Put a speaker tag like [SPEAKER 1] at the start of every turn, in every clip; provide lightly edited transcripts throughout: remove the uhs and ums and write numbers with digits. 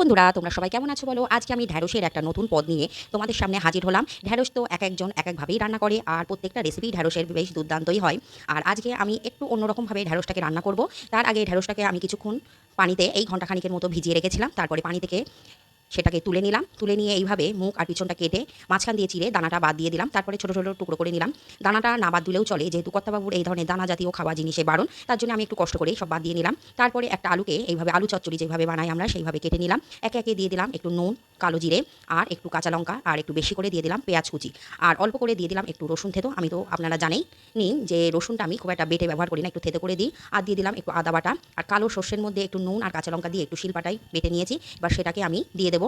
[SPEAKER 1] বন্ধুরা, তোমরা সবাই কেমন আছো বলো? আজকে আমি ঢ্যাঁড়সের একটা নতুন পদ নিয়ে তোমাদের সামনে হাজির হলাম। ঢ্যাঁড়স তো একজন এক একভাবেই রান্না করে, আর প্রত্যেকটা রেসিপি ঢ্যাঁড়সের বেশ দুর্দান্তই হয়। আর আজকে আমি একটু অন্যরকমভাবে ঢ্যাঁড়সটাকে রান্না করব। তার আগে ঢ্যাঁড়সটাকে আমি কিছুক্ষণ পানিতে এই ঘন্টা খানিকের মতো ভিজিয়ে রেখেছিলাম। তারপরে পানি থেকে সেটাকে তুলে নিলাম। তুলে নিয়ে এইভাবে মুখ আর পিছনটা কেটে মাঝখান দিয়ে চিড়ে দানাটা বাদ দিয়ে দিলাম। তারপরে ছোটো ছোটো টুকরো করে নিলাম। দানাটা না বাদ দিলেও চলে, যেহেতু কর্তাবাবুর এই ধরনের দানা জাতীয় খাওয়া জিনিসে বারণ, তার জন্য আমি একটু কষ্ট করে সব বাদ দিয়ে নিলাম। তারপরে একটা আলুকে এইভাবে আলু চচ্চড়ি যেভাবে বানাই আমরা সেইভাবে কেটে নিলাম। একে একে দিয়ে দিলাম একটু নুন, কালো জিরে, আর একটু কাঁচা লঙ্কা, আর একটু বেশি করে দিয়ে দিলাম পেঁয়াজ কুচি, আর অল্প করে দিয়ে দিলাম একটু রসুন থেতো। আমি তো আপনারা জানেই নিন যে রসুনটা আমি খুব একটা বেটে ব্যবহার করি না, একটু থেতো করে দিই। আর দিয়ে দিলাম একটু আদা বাটা, আর কালো সর্ষের মধ্যে একটু নুন আর কাঁচা লঙ্কা দিয়ে একটু শিলপাটায় বেটে নিয়েছি। এবার সেটাকে আমি দিয়ে দেবো।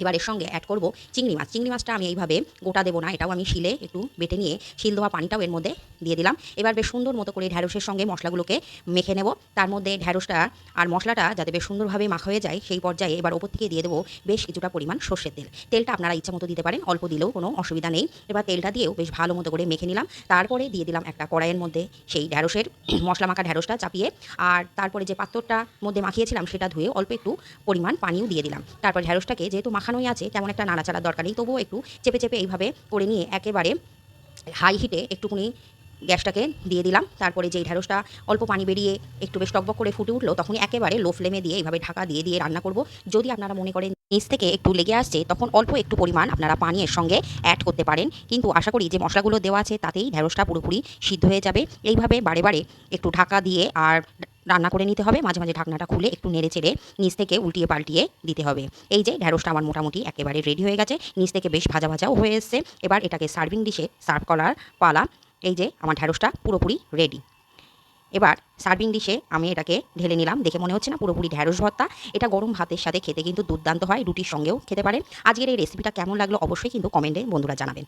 [SPEAKER 1] এবার এর সঙ্গে অ্যাড করব চিংড়ি মাছ। চিংড়ি মাছটা আমি এইভাবে গোটা দেবো না, এটাও আমি শিলে একটু বেটে নিয়ে শিল দেওয়া পানিটাও এর মধ্যে দিয়ে দিলাম। এবার বেশ সুন্দর মতো করে ঢ্যাঁড়সের সঙ্গে মশলাগুলোকে মেখে নেব। তার মধ্যে ঢ্যাঁড়সটা আর মশলাটা যাতে বেশ সুন্দরভাবে মাখা হয়ে যায়, সেই পর্যায়ে এবার ওপর থেকে দিয়ে দেবো বেশ কিছুটা পরিমাণ সর্ষের তেল। তেলটা আপনারা ইচ্ছা মতো দিতে পারেন, অল্প দিলেও কোনো অসুবিধা নেই। এবার তেলটা দিয়েও বেশ ভালো মতো করে মেখে নিলাম। তারপরে দিয়ে দিলাম একটা কড়াইয়ের মধ্যে সেই ঢ্যাঁড়সের মশলা মাখা ঢ্যাঁড়সটা চাপিয়ে, আর তারপরে যে পাত্রটার মধ্যে মাখিয়েছিলাম সেটা ধুয়ে অল্প একটু পরিমাণ পানিও দিয়ে দিলাম। তারপর ঢ্যাঁড়সটাকে যেহেতু মাখানোই আছে, তেমন একটা নাড়াচাড়ার দরকার নেই, তবুও একটু চেপে চেপে এইভাবে করে নিয়ে একেবারে হাই হিটে একটুখানি গ্যাসটাকে দিয়ে দিলাম। তারপরে যেই ঢ্যাঁড়সটা অল্প পানি বেরিয়ে একটু বেশ টকবক করে ফুটে উঠলো, তখনই একেবারে লো ফ্লেমে দিয়ে এইভাবে ঢাকা দিয়ে দিয়ে রান্না করব। যদি আপনারা মনে করেন নিচ থেকে একটু লেগে আসছে, তখন অল্প একটু পরিমাণ আপনারা পানি এর সঙ্গে অ্যাড করতে পারেন, কিন্তু আশা করি যে মশলাগুলো দেওয়া আছে তাতেই ঢ্যাঁড়সটা পুরোপুরি সিদ্ধ হয়ে যাবে। এইভাবে বারে বারে একটু ঢাকা দিয়ে আর রান্না করে নিতে হবে। মাঝে মাঝে ঢাকনাটা খুলে একটু নেড়ে চেড়ে নিচ থেকে উল্টিয়ে পাল্টিয়ে দিতে হবে। এই যে ঢ্যাঁড়সটা আমার মোটামুটি একেবারে রেডি হয়ে গেছে, নিচ থেকে বেশ ভাজা ভাজাও হয়ে এসছে। এবার এটাকে সার্ভিং ডিশে সার্ভ করার পালা। এই যে আমার ঢ্যাঁড়সটা পুরোপুরি রেডি। এবার সার্ভিং ডিশে আমি এটাকে ঢেলে নিলাম। দেখে মনে হচ্ছে না পুরোপুরি ঢ্যাঁড়স ভর্তা? এটা গরম ভাতের সাথে খেতে কিন্তু দুর্দান্ত হয়, রুটির সঙ্গেও খেতে পারেন। আজকের এই রেসিপিটা কেমন লাগলো অবশ্যই কিন্তু কমেন্টে বন্ধুরা জানাবেন।